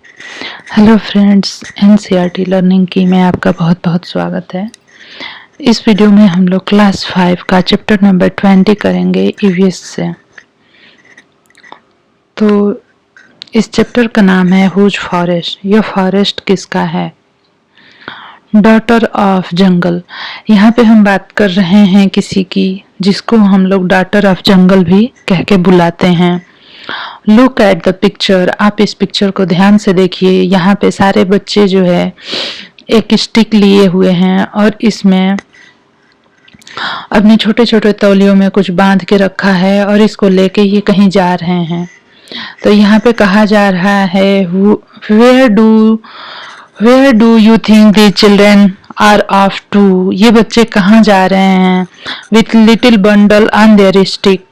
Hello friends, NCERT learning की में आपका बहुत बहुत स्वागत है। इस वीडियो में हम लोग क्लास 5 का चैप्टर नंबर 20 करेंगे ईवीएस से। तो इस चैप्टर का नाम है हुज फॉरेस्ट। यह फॉरेस्ट किसका है? डॉटर ऑफ जंगल। यहाँ पे हम बात कर रहे हैं किसी की जिसको हम लोग डॉटर ऑफ जंगल भी कह के बुलाते हैं। Look at the picture. आप इस पिक्चर को ध्यान से देखिए। यहाँ पे सारे बच्चे जो है एक स्टिक लिए हुए हैं और इसमें अपने छोटे छोटे तौलियों में कुछ बांध के रखा है और इसको लेके ये कहीं जा रहे हैं। तो यहाँ पे कहा जा रहा है where do you think the children are off to. ये बच्चे कहाँ जा रहे हैं? With little bundle on their stick.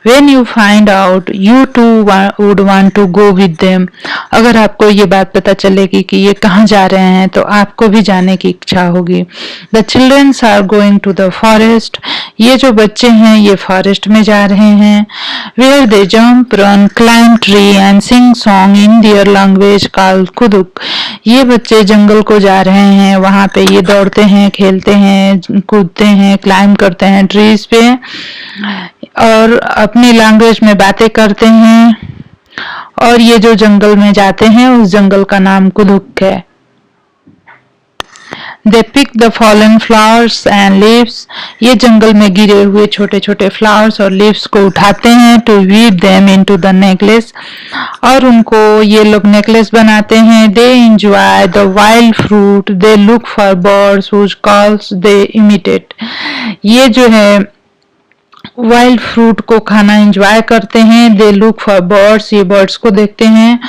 When you find out, you too would want to go with them. अगर आपको ये बात पता चलेगी कि ये कहाँ जा रहे हैं तो आपको भी जाने की इच्छा होगी। The children are going to the forest. ये जो बच्चे हैं ये फॉरेस्ट में जा रहे हैं। Where they jump, run, climb tree and sing song in their language called kuduk. ये बच्चे जंगल को जा रहे हैं, वहाँ पे ये दौड़ते हैं, खेलते हैं, कूदते हैं, क्लाइम करते हैं ट्रीज पे और अपनी लैंग्वेज में बातें करते हैं। और ये जो जंगल में जाते हैं उस जंगल का नाम कुदुक है। They pick the fallen flowers and leaves. ये जंगल में गिरे हुए छोटे छोटे फ्लावर्स और लीव्स को उठाते हैं to weave them into the necklace. और उनको ये लोग नेकलेस बनाते हैं। They enjoy the wild fruit. They look for birds whose calls they imitate. ये जो है वाइल्ड फ्रूट को खाना एंजॉय करते हैं। They look for birds. ये बर्ड्स को देखते हैं।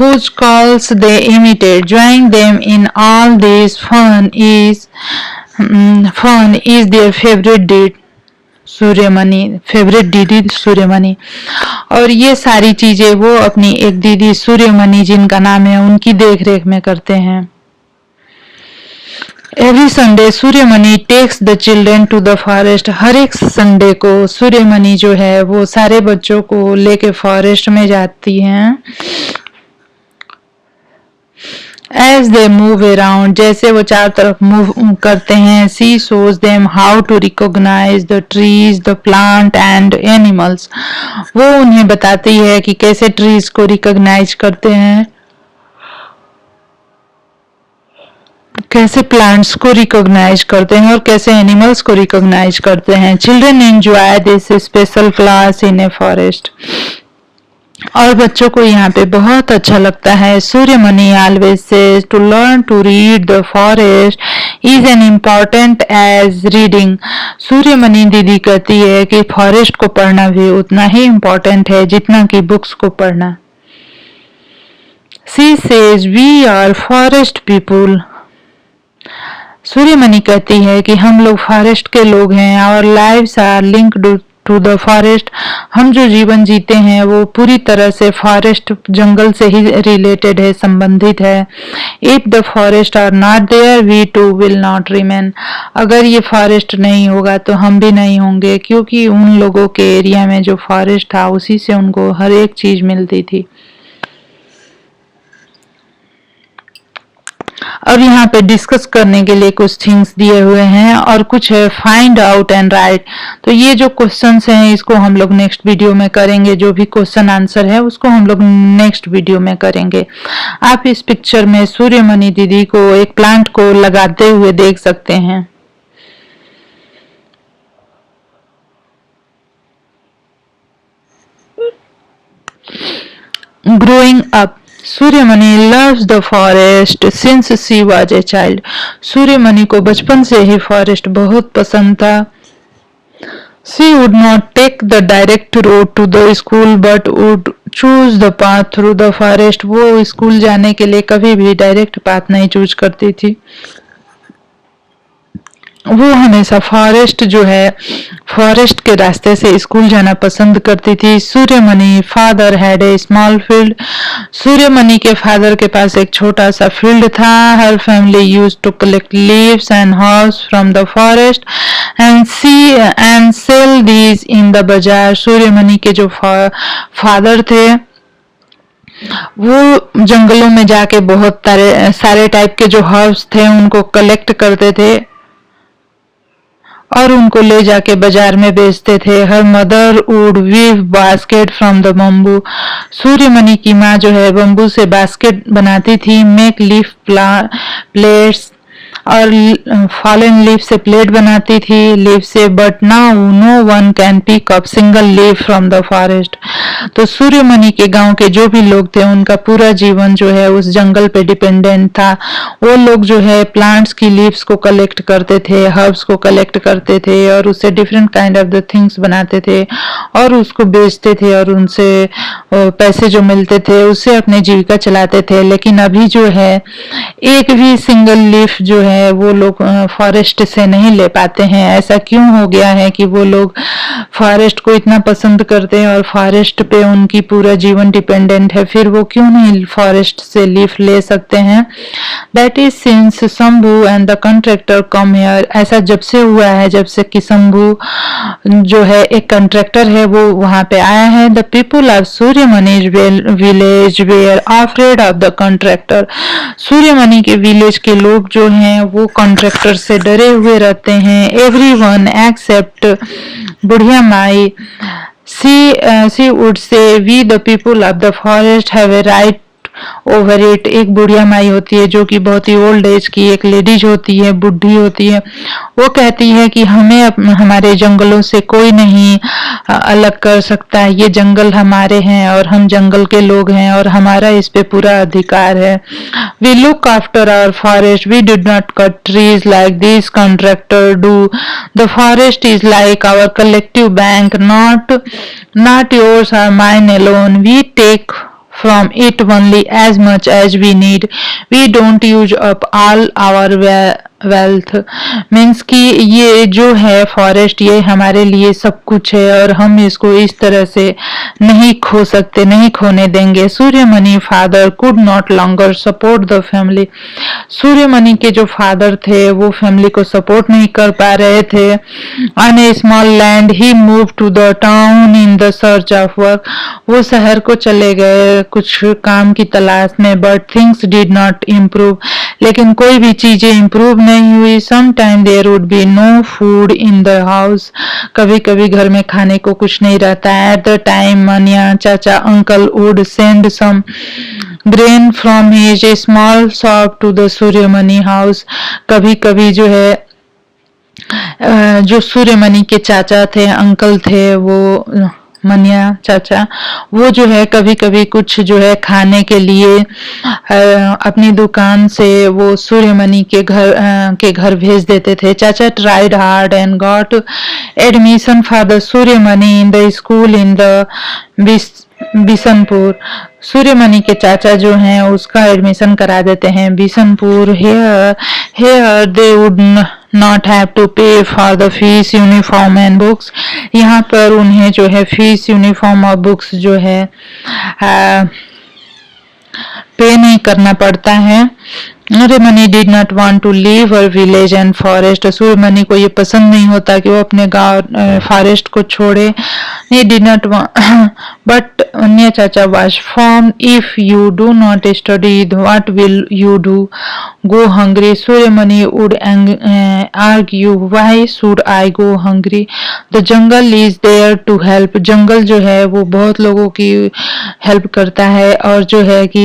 Whose calls they imitate. Join them in all this fun is their favourite डीड सूर्यमणि। फेवरेट दीदी सूर्यमणि। और ये सारी चीजें वो अपनी एक दीदी सूर्यमणि जिनका नाम है उनकी देख रेख में करते हैं। Every Sunday Suryamani takes the children to the forest. हर एक संडे को सूर्यमणि जो है वो सारे बच्चों को लेके फॉरेस्ट में जाती हैं। As they move around, जैसे वो चारों तरफ मूव करते हैं, she shows them how to recognize the trees, the plant and animals. वो उन्हें बताती है कि कैसे ट्रीज को रिकॉग्नाइज करते हैं, कैसे प्लांट्स को रिकॉग्नाइज करते हैं और कैसे एनिमल्स को रिकॉग्नाइज करते हैं। Children enjoy this special class in a forest. और बच्चों को यहाँ पे बहुत अच्छा लगता है। Suryamani always says to learn to read the forest is an important as reading. Suryamani दीदी कहती है कि फॉरेस्ट को पढ़ना भी उतना ही इम्पोर्टेंट है जितना कि बुक्स को पढ़ना। She says we are forest people. Suryamani कहती है कि हम लोग फॉरेस्ट के लोग हैं और lives are linked to the forest. हम जो जीवन जीते हैं वो पूरी तरह से फॉरेस्ट जंगल से ही रिलेटेड है, संबंधित है। If the forest are not there we too will not remain. अगर ये फॉरेस्ट नहीं होगा तो हम भी नहीं होंगे, क्योंकि उन लोगों के एरिया में जो फॉरेस्ट था उसी से उनको हर एक चीज मिलती थी। अब यहाँ पे डिस्कस करने के लिए कुछ थिंग्स दिए हुए हैं और कुछ है फाइंड आउट एंड राइट। तो ये जो क्वेश्चंस हैं इसको हम लोग नेक्स्ट वीडियो में करेंगे। जो भी क्वेश्चन आंसर है उसको हम लोग नेक्स्ट वीडियो में करेंगे। आप इस पिक्चर में सूर्यमणि दीदी को एक प्लांट को लगाते हुए देख सकते हैं। Growing up, Suryamani loves the forest since she was a child. Suryamani को बचपन से ही फॉरेस्ट बहुत पसंद था। She would not take the direct road to the school but would choose the path through the forest. वो स्कूल जाने के लिए कभी भी डायरेक्ट पाथ नहीं चूज करती थी। वो हमेशा फॉरेस्ट जो है फॉरेस्ट के रास्ते से स्कूल जाना पसंद करती थी। Suryamani father had a small field. Suryamani के फादर के पास एक छोटा सा फील्ड था। हर family used to collect leaves and herbs from the forest and sell these in the bazaar. Suryamani के जो फादर थे वो जंगलों में जाके बहुत सारे टाइप के जो हर्ब्स थे उनको कलेक्ट करते थे और उनको ले जाके बाजार में बेचते थे। Her mother would weave basket from the bamboo. Suryamani की माँ जो है बम्बू से बास्केट बनाती थी। मेक लीफ प्लेट्स, और फॉलन लीफ से प्लेट बनाती थी लीफ से। But now no one can pick up single leaf from the forest. तो सूर्यमणि के गांव के जो भी लोग थे उनका पूरा जीवन जो है उस जंगल पे डिपेंडेंट था। वो लोग जो है प्लांट्स की लीव्स को कलेक्ट करते थे, हर्ब्स को कलेक्ट करते थे और उससे different kind of the things बनाते थे और उसको बेचते थे और उनसे पैसे जो मिलते थे उससे अपनी जीविका चलाते थे। लेकिन अभी जो है एक भी सिंगल लीफ जो है वो लोग फॉरेस्ट से नहीं ले पाते हैं। ऐसा क्यों हो गया है कि वो लोग फॉरेस्ट को इतना पसंद करते हैं और फॉरेस्ट पे उनकी पूरा जीवन डिपेंडेंट है, फिर वो क्यों नहीं फॉरेस्ट से लीफ ले सकते हैं? That is since Shambhu and the contractor come here. ऐसा जब से हुआ है जब से कि शंभू जो है एक कॉन्ट्रैक्टर है वो वहां पे आया है। The people of Suryamani village were afraid of the contractor. Suryamani के विलेज के लोग जो हैं वो कॉन्ट्रैक्टर से डरे हुए रहते हैं। Everyone except Budhiya Mai, she would say we the people of the forest have a right over it. एक बुढ़िया माई होती है जो कि बहुत ही ओल्ड एज की एक लेडीज होती है, बुढ़ी होती है। वो कहती है कि हमें हमारे जंगलों से कोई नहीं अलग कर सकता। ये जंगल हमारे हैं और हम जंगल के लोग हैं और हमारा इस पे पूरा अधिकार है। We look after our forest, we did not cut trees like this contractor do. The forest is like our collective bank, not yours or mine alone. We take from it only as much as we need. We don't use up all our wealth. Means कि ये जो है forest ये हमारे लिए सब कुछ है और हम इसको इस तरह से नहीं खो सकते, नहीं खोने देंगे। Suryamani father could not longer support the family. Suryamani के जो फादर थे वो फैमिली को सपोर्ट नहीं कर पा रहे थे। On a small land he move to the town in the search of work. वो शहर को चले गए कुछ काम की तलाश में। But things did not improve. लेकिन कोई भी चीजें इम्प्रूव नहीं हुई। Some time there would be no food in the house. कभी कभी घर में खाने को कुछ नहीं रहता है। At the time Maniya chacha uncle would send some grain from his small shop to the Suryamani house. कभी कभी जो है जो सूर्यमणि के चाचा थे, अंकल थे, वो मनिया चाचा, वो जो है कभी कभी कुछ जो है खाने के लिए अपनी दुकान से वो सूर्यमणि के घर भेज देते थे। चाचा tried hard and got admission for the Suryamani in the school in the Bishanpur. Suryamani के चाचा जो हैं उसका एडमिशन करा देते हैं Bishanpur. Here they would not have to pay for the fees, uniform and books. यहाँ पर उन्हें जो है फीस, यूनिफॉर्म और बुक्स जो है पे नहीं करना पड़ता है। Suryamani did not want to leave her village and forest. Suryamani को ये पसंद नहीं होता कि वो अपने गांव फॉरेस्ट को छोड़े। he did not want but Anya Chacha was firm. If you do not study, what will you do? Go hungry. Suryamani would argue, why should I go hungry? The jungle is there to help. जंगल जो है वो बहुत लोगों की help करता है और जो है कि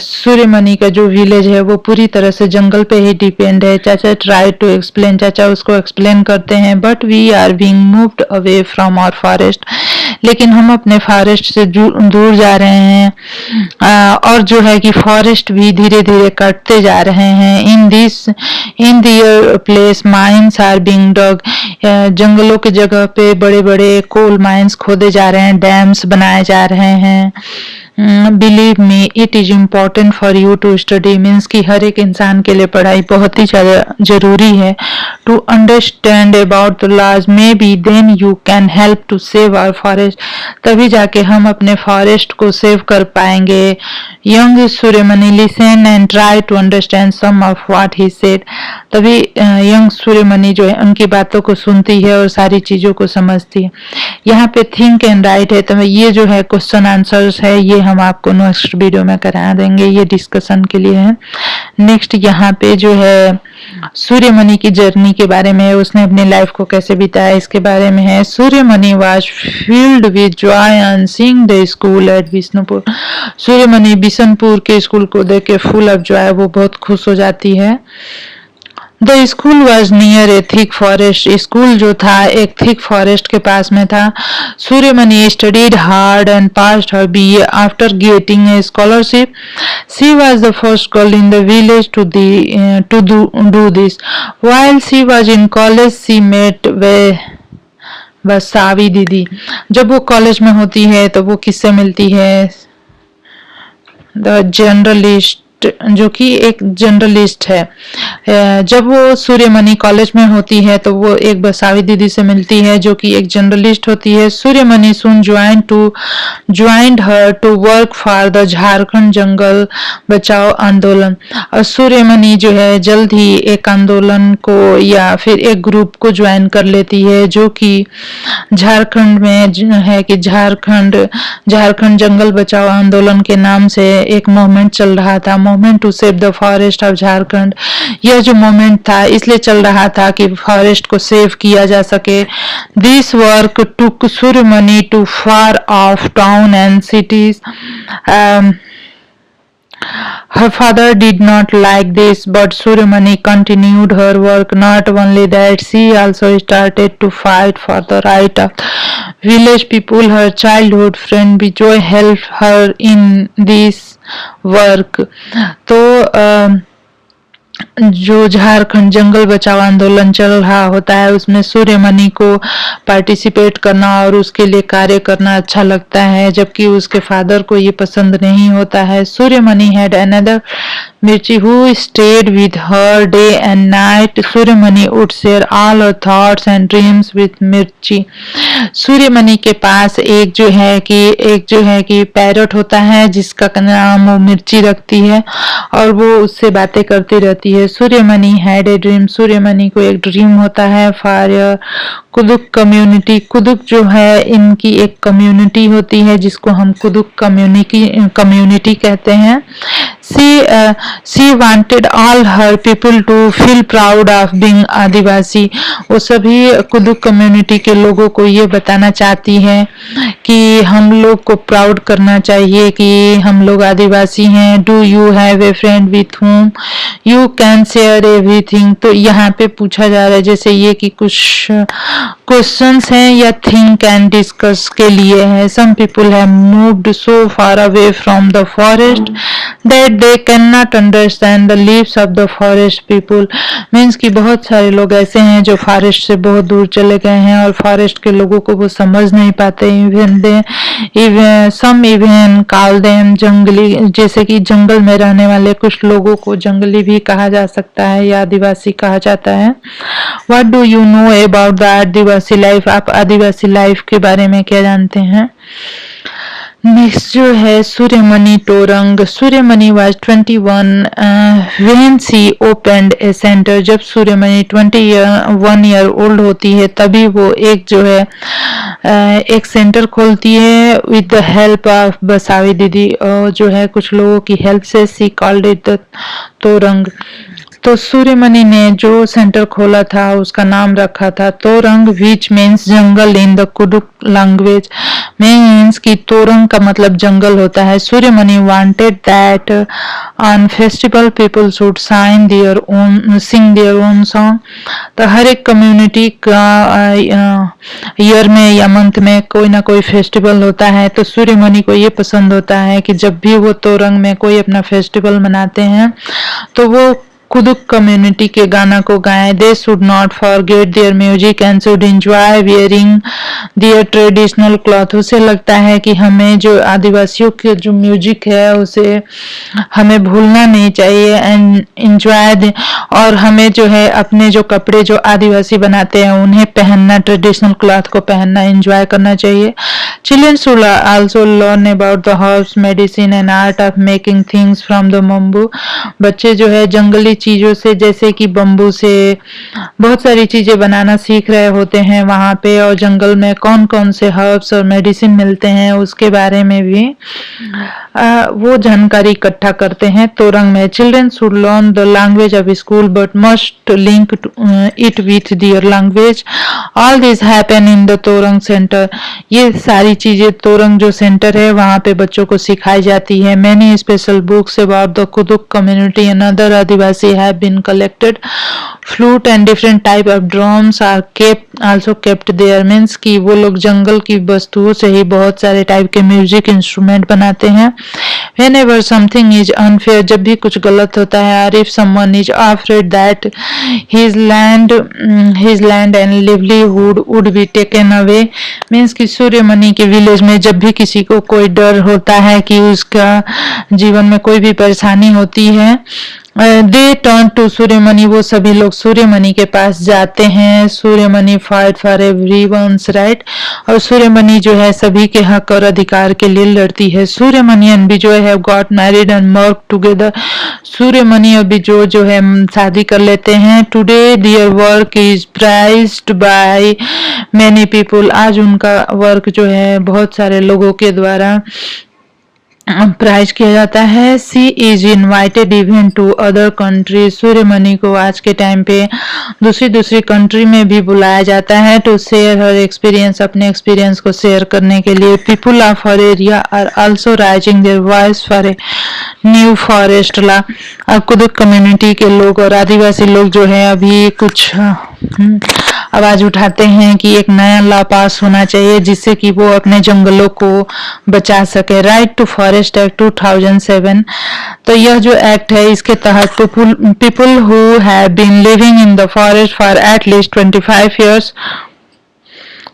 सूर्यमणि का जो विलेज है वो पूरी तरह से जंगल पे ही डिपेंड है। चाचा ट्राई टू एक्सप्लेन, चाचा उसको एक्सप्लेन करते हैं। But we are being moved away from our forest. लेकिन हम अपने फॉरेस्ट से दूर जा रहे हैं और जो है कि फॉरेस्ट भी धीरे धीरे कटते जा रहे हैं। इन दियर प्लेस माइंस आर बीइंग डग। जंगलों की जगह पे बड़े बड़े कोल माइंस खोदे जा रहे हैं, डैम्स बनाए जा रहे हैं। Believe me it is important for you to study. Means कि हर एक इंसान के लिए पढ़ाई बहुत ही ज्यादा जरूरी है। To understand about the laws, maybe then you can help to save our forest. तभी जाके हम अपने फॉरेस्ट को सेव कर पाएंगे। Young Suryamani listen and try to understand some of what he said. तभी यंग सूर्यमणि जो है उनकी बातों को सुनती है और सारी चीजों को समझती है। यहाँ पे थिंक एंड राइट है, तो ये जो है क्वेश्चन आंसर्स है, ये हम आपको नेक्स्ट वीडियो में करा देंगे, ये डिस्कशन के लिए है। नेक्स्ट यहाँ पे जो है सूर्यमणि की जर्नी के बारे में, उसने अपनी लाइफ को कैसे बिताया इसके बारे में है। Suryamani was field with Joy on seeing the school eight Bishanpur. Suryamani Bishanpur के स्कूल को देख के फुल ऑफ जॉय, वो बहुत खुश हो जाती है। The school was near a thick forest. School जो था एक थिक फॉरेस्ट के पास में था। Suryamani studied hard and passed her BA after getting a scholarship. She was the first girl in the village to do this. While she was in college, she met Vasavi didi. जब वो college में होती है तो वो किससे मिलती है? द जर्नलिस्ट, जो कि एक जर्नलिस्ट है। जब वो सूर्यमणि कॉलेज में होती है तो वो एक बसावी दीदी से मिलती है जो कि एक जर्नलिस्ट होती है। Suryamani soon joined her to work for the Jharkhand जंगल बचाओ आंदोलन। और सूर्यमणि जो है जल्द ही एक आंदोलन को या फिर एक ग्रुप को ज्वाइन कर लेती है जो कि झारखंड में है कि झारखंड जंगल बचाओ आंदोलन के नाम से एक मूवमेंट चल रहा था, movement to save the forest of Jharkhand. यह जो मूवमेंट था इसलिए चल रहा था कि फॉरेस्ट को सेव किया जा सके। This work took Suryamani to far off town and cities. Her father did not like this, but Suryamanī continued her work. Not only that, she also started to fight for the right of village people. Her childhood friend Bijoy helped her in this work. तो जो झारखंड जंगल बचाओ आंदोलन चल रहा होता है उसमें सूर्यमणि को पार्टिसिपेट करना और उसके लिए कार्य करना अच्छा लगता है, जबकि उसके फादर को ये पसंद नहीं होता है। सूर्यमणि हैड अनदर मिर्ची who stayed with her day and night. Suryamani would share all her thoughts and dreams with मिर्ची। सूर्यमणि के पास एक जो है कि पैरट होता है जिसका नाम वो मिर्ची रखती है और वो उससे बातें करती रहती है। Suryamani had a dream. Suryamani को एक ड्रीम होता है फॉर कुदुक कम्युनिटी। कुदुक जो है इनकी एक कम्युनिटी होती है जिसको हम कुदुक कम्युनिटी कहते हैं। She wanted all her people to feel proud of being Adivasi. वो सभी कुदुक कम्युनिटी के लोगों को ये बताना चाहती है कि हम लोग को प्राउड करना चाहिए कि हम लोग आदिवासी हैं। Do you have a friend with whom you can share everything. तो यहाँ पे पूछा जा रहा है जैसे ये कि कुछ क्वेश्चंस हैं या थिंक एंड डिस्कस के लिए है। Some people have moved so far away from the forest that they can not understand the leaves of the forest people. Means कि बहुत सारे लोग ऐसे हैं जो फॉरेस्ट से बहुत दूर चले गए हैं और फॉरेस्ट के लोगों को वो समझ नहीं पाते। सम इवन कॉल देम जंगली, जैसे कि जंगल में रहने वाले कुछ लोगों को जंगली भी कहा जा सकता है या आदिवासी कहा जाता है। What do you know about the Adivasi life. आप आदिवासी लाइफ के बारे में क्या जानते हैं? नेक्स्ट जो है Suryamani Torang. Suryamani was 21 when she opened a centre. जब सूर्यमणि 21 ईयर ओल्ड होती है तभी वो एक सेंटर खोलती है with the help of Basavi didi, और जो है कुछ लोगों की हेल्प से। She called it the Torang. तो सूर्यमणि ने जो सेंटर खोला था उसका नाम रखा था Torang, which means jungle in the Kuduk language. Means कि तोरंग का मतलब जंगल होता है। Suryamani wanted that on festival people should sing their own song. तो हर एक कम्युनिटी का ईयर में या मंथ में कोई ना कोई फेस्टिवल होता है, तो सूर्यमणि को ये पसंद होता है कि जब भी वो तोरंग में कोई अपना फेस्टिवल मनाते हैं तो वो कुदुक कम्युनिटी के गाना को गाएं। They should not forget their music and should enjoy wearing their traditional cloth. उसे लगता है कि हमें जो आदिवासियों के जो म्यूजिक है उसे हमें भूलना नहीं चाहिए एंड एंजॉय, और हमें जो है अपने जो कपड़े जो आदिवासी बनाते हैं उन्हें पहनना, ट्रेडिशनल क्लॉथ को पहनना एंजॉय करना चाहिए। Children should also learn about the herbs, medicine and art of making things from the bamboo. बच्चे जो है जंगली चीजों से जैसे कि बम्बू से बहुत सारी चीजें बनाना सीख रहे होते हैं वहाँ पे, और जंगल में कौन कौन से हर्ब्स और मेडिसिन मिलते हैं उसके बारे में भी वो जानकारी इकट्ठा करते हैं तोरंग में. Children should learn the language of school but must link it with their language. All this happen in the Torang centre. ये सारी चीजें तोरंग जो सेंटर है वहाँ पे बच्चों को सिखाई जाती है. Many special books about the Kuduk community and other Adivasi have been collected. Flute and different type of drums are kept also kept there. Means कि वो लोग जंगल की वस्तुओं से ही बहुत सारे टाइप के म्यूजिक इंस्ट्रूमेंट बनाते हैं. Whenever something is unfair, जब भी कुछ गलत होता है, or if someone is afraid that his land and livelihood would be taken away, means कि सूर्यमणि के विलेज में जब भी किसी को कोई डर होता है कि उसका जीवन में कोई भी परेशानी होती है, दे टर्न टू सूर्यमणि. वो सभी लोग सूर्यमणि के पास जाते हैं. Suryamani fight for everyone's right. और सूर्यमणि जो है सभी के हक और अधिकार के लिए लड़ती है. Suryamani and Bijoy have got married and work together. Suryamani और बिजोय जो है शादी कर लेते हैं. Today their work is prized by many people. आज उनका वर्क जो है बहुत सारे लोगों के द्वारा प्राइज किया जाता है. She is invited even to other country. Suryamani को आज के टाइम पे दूसरी कंट्री में भी बुलाया जाता है टू शेयर हर एक्सपीरियंस. अपने एक्सपीरियंस को शेयर करने के लिए. People of her area are also raising their voice for a new forest law. अब कुदुक कम्युनिटी के लोग और आदिवासी लोग जो है अभी कुछ आवाज उठाते हैं कि एक नया लॉ पास होना चाहिए जिससे कि वो अपने जंगलों को बचा सके. Right to forest act 2007. तो यह जो एक्ट है इसके तहत people who have been living in the forest for at least 25 years,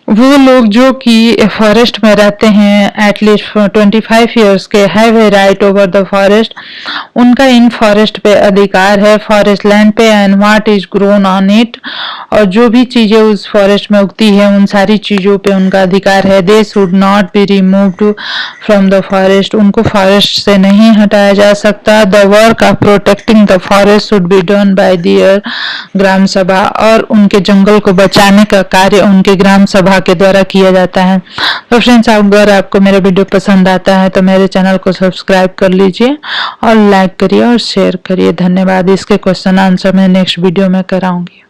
वो लोग जो कि फॉरेस्ट में रहते हैं एटलीस्ट 25 years के, have a right over the forest. उनका इन फॉरेस्ट पे अधिकार है, फॉरेस्ट लैंड पे, and what is grown on it. और जो भी चीजें उस फॉरेस्ट में उगती है उन सारी चीजों पे उनका अधिकार है. They should not be removed from the forest. उनको फॉरेस्ट से नहीं हटाया जा सकता. The work of protecting the forest should be done by their gram sabha. और उनके जंगल को बचाने का कार्य उनके ग्राम सभा के द्वारा किया जाता है. तो फ्रेंड्स, अगर आपको मेरा वीडियो पसंद आता है तो मेरे चैनल को सब्सक्राइब कर लीजिए और लाइक करिए और शेयर करिए. धन्यवाद. इसके क्वेश्चन आंसर मैं नेक्स्ट वीडियो में कराऊंगी.